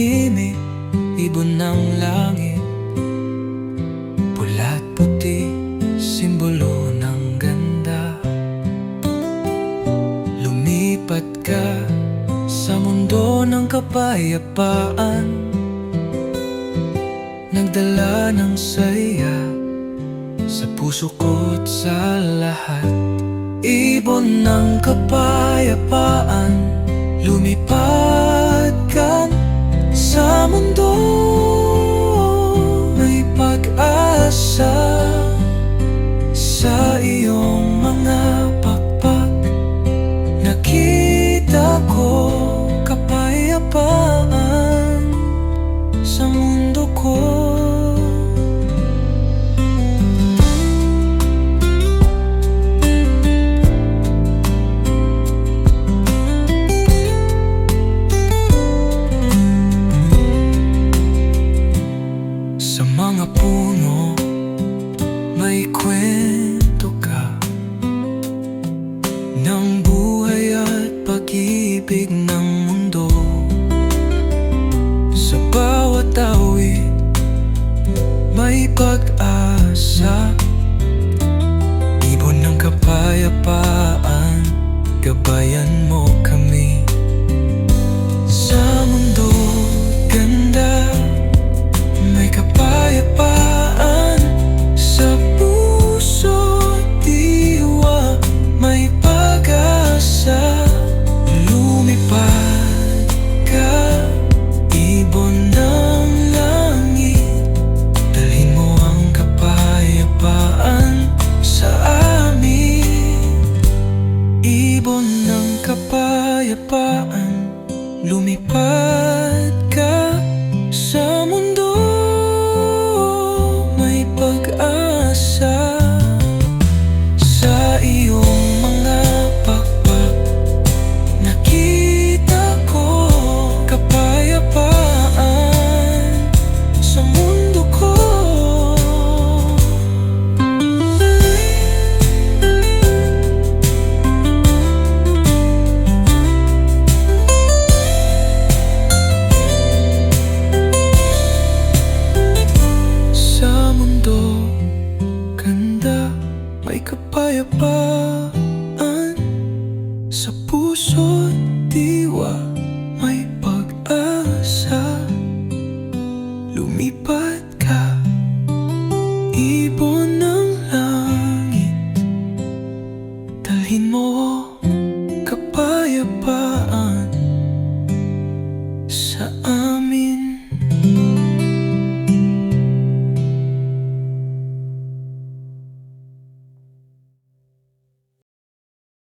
tahimik, ibon ng langit, pula't puti, simbolo ng ganda. Lumipat ka sa mundo ng kapayapaan, nagdala ng saya sa puso ko't sa lahat. Ibon ng kapayapaan, lumipad ka sa mundo. May pag-asa sa iyong mga pakpak. Nakita ko kapayapaan sa mundo ko. Sa mga puno may kwento ka ng buhay at pag-ibig ng mundo. Sa bawat awit may pag-asa, ibon ng kapayapaan, gabayan mo